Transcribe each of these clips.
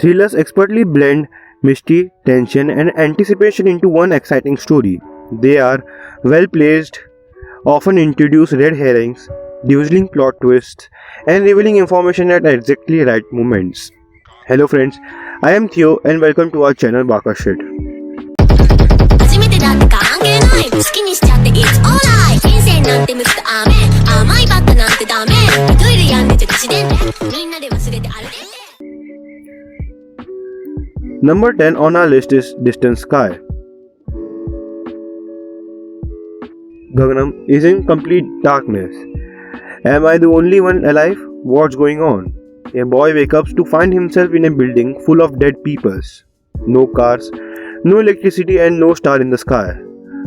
Thrillers expertly blend mystery, tension, and anticipation into one exciting story. They are well placed, often introduce red herrings, dazzling plot twists, and revealing information at exactly right moments. Hello friends, I am Theo and welcome to our channel Baka Shit. 初めてだって関係ない好きにしちゃって It's alright 人生なんて無くてアーメン甘いバットなんてダメトイレやんでて口でみんなで忘れて歩いて Number 10 on our list is Distant Sky. Gaganam is in complete darkness. Am I the only one alive? What's going on? A boy wakes up to find himself in a building full of dead peoples. No cars, no electricity, and no star in the sky.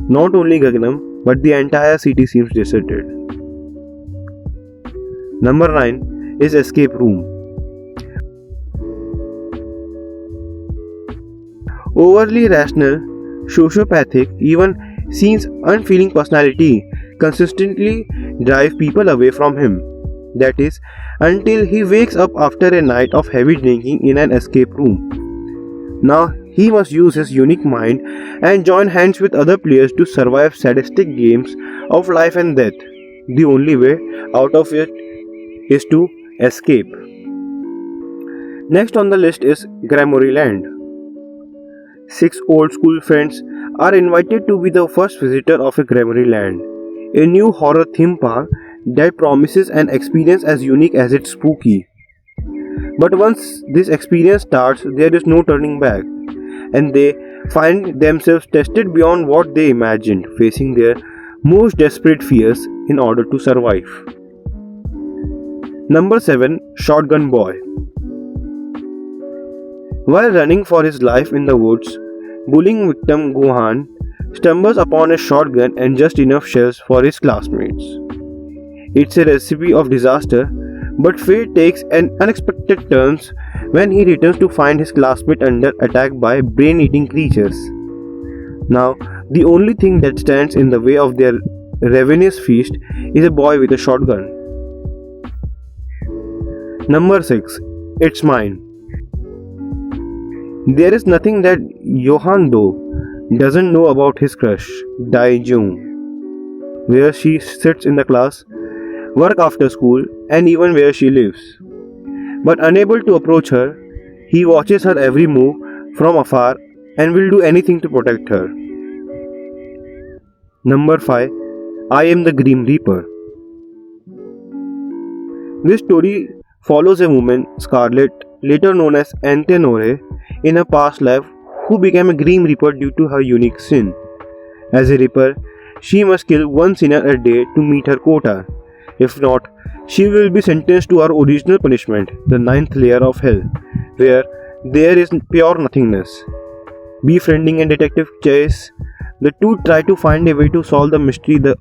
Not only Gaganam, but the entire city seems deserted. Number 9 is Escape Room. Overly rational, sociopathic, even seems unfeeling personality consistently drive people away from him. That is, until he wakes up after a night of heavy drinking in an escape room. Now he must use his unique mind and join hands with other players to survive sadistic games of life and death. The only way out of it is to escape. Next on the list is Gramory Land. 6 old school friends are invited to be the first visitor of a Gramory Land, a new horror theme park that promises an experience as unique as it's spooky. But once this experience starts, there is no turning back, and they find themselves tested beyond what they imagined, facing their most desperate fears in order to survive. Number 7. Shotgun Boy. While running for his life in the woods, bullying victim Gohan stumbles upon a shotgun and just enough shells for his classmates. It's a recipe of disaster, but fate takes an unexpected turn when he returns to find his classmate under attack by brain-eating creatures. Now, the only thing that stands in the way of their ravenous feast is a boy with a shotgun. Number 6. It's Mine. There is nothing that Johan Do doesn't know about his crush, Dai Jung, where she sits in the class, work after school, and even where she lives. But unable to approach her, he watches her every move from afar and will do anything to protect her. Number 5. I Am the Grim Reaper. This story follows a woman, Scarlet, later known as Antenore, in a past life who became a Grim Reaper due to her unique sin. As a Reaper, she must kill one sinner a day to meet her quota. If not, she will be sentenced to her original punishment, the 9th layer of hell, where there is pure nothingness. Befriending a detective Chase, the two try to find a way to solve the mystery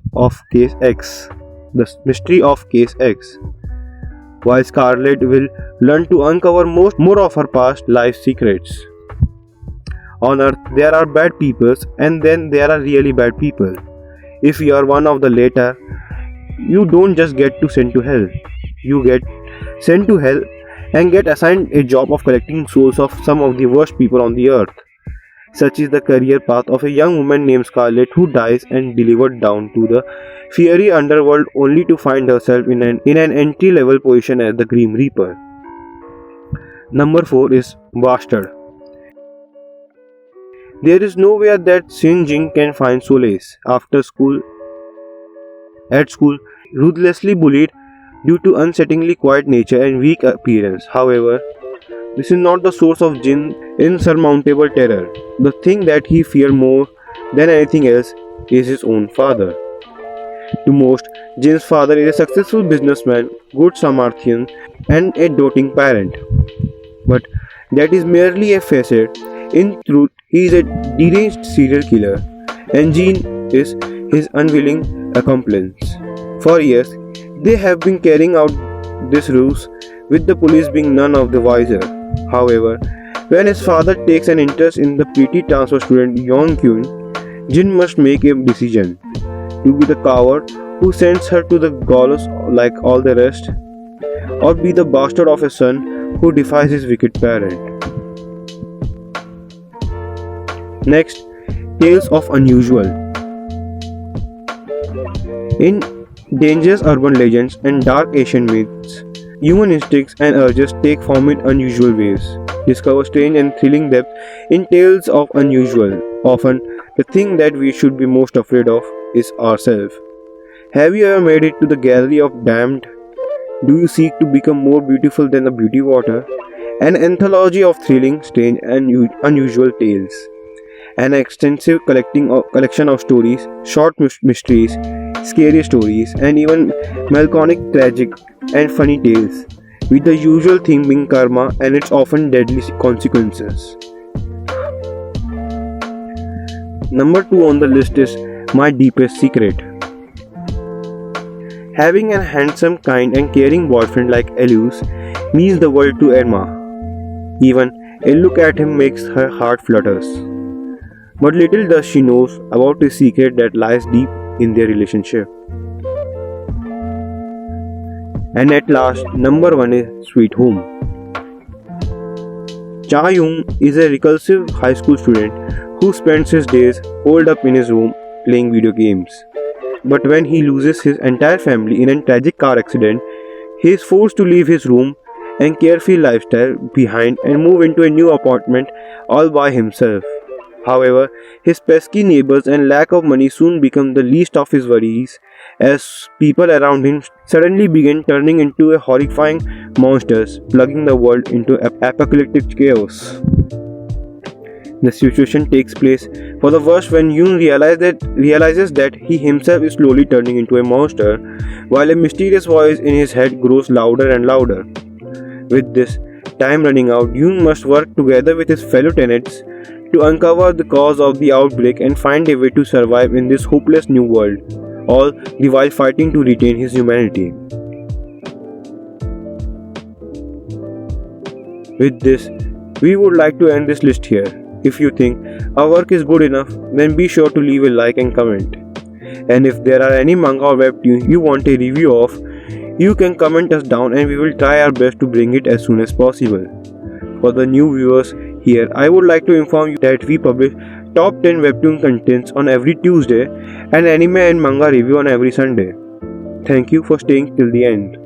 of Case X. While Scarlet will learn to uncover more of her past life secrets. On Earth, there are bad people and then there are really bad people. If you are one of the latter, you don't just get sent to hell. You get sent to hell and get assigned a job of collecting souls of some of the worst people on the earth. Such is the career path of a young woman named Scarlet who dies and delivered down to the fiery underworld only to find herself in an entry-level position as the Grim Reaper. Number 4 is Bastard. There is nowhere that Xin Jing can find solace after school. At school, ruthlessly bullied due to unsettlingly quiet nature and weak appearance. However, this is not the source of Jin's insurmountable terror. The thing that he feared more than anything else is his own father. To most, Jin's father is a successful businessman, good Samaritan, and a doting parent. But that is merely a facade. In truth, he is a deranged serial killer, and Jin is his unwilling accomplice. For years, they have been carrying out this ruse, with the police being none of the wiser. However, when his father takes an interest in the pretty transfer student Yong Kyun, Jin must make a decision: to be the coward who sends her to the gallows like all the rest, or be the bastard of a son who defies his wicked parent. Next, Tales of Unusual. In dangerous urban legends and dark Asian myths, human instincts and urges take form in unusual ways. Discover strange and thrilling depth in Tales of Unusual. Often, the thing that we should be most afraid of is ourselves. Have you ever made it to the Gallery of Damned? Do you seek to become more beautiful than the beauty water? An anthology of thrilling, strange, and unusual tales. An extensive collection of stories, short mysteries, scary stories, and even melancholic, tragic, and funny tales, with the usual theme being karma and its often deadly consequences. Number 2 on the list is My Deepest Secret. Having a handsome, kind, and caring boyfriend like Elias means the world to Emma. Even a look at him makes her heart flutters. But little does she know about the secret that lies deep in their relationship. And at last, number 1 is Sweet Home. Cha Young is a reclusive high school student who spends his days holed up in his room playing video games. But when he loses his entire family in a tragic car accident, he is forced to leave his room and carefree lifestyle behind and move into a new apartment all by himself. However, his pesky neighbors and lack of money soon become the least of his worries as people around him suddenly begin turning into horrifying monsters, plunging the world into apocalyptic chaos. The situation takes place for the worst when Yoon realizes that he himself is slowly turning into a monster, while a mysterious voice in his head grows louder and louder. With this time running out, Yoon must work together with his fellow tenants to uncover the cause of the outbreak and find a way to survive in this hopeless new world, all the while fighting to retain his humanity. With this, we would like to end this list here. If you think our work is good enough, then be sure to leave a like and comment. And if there are any manga or webtoon you want a review of, you can comment us down and we will try our best to bring it as soon as possible. For the new viewers here, I would like to inform you that we publish top 10 webtoon contents on every Tuesday and anime and manga review on every Sunday. Thank you for staying till the end.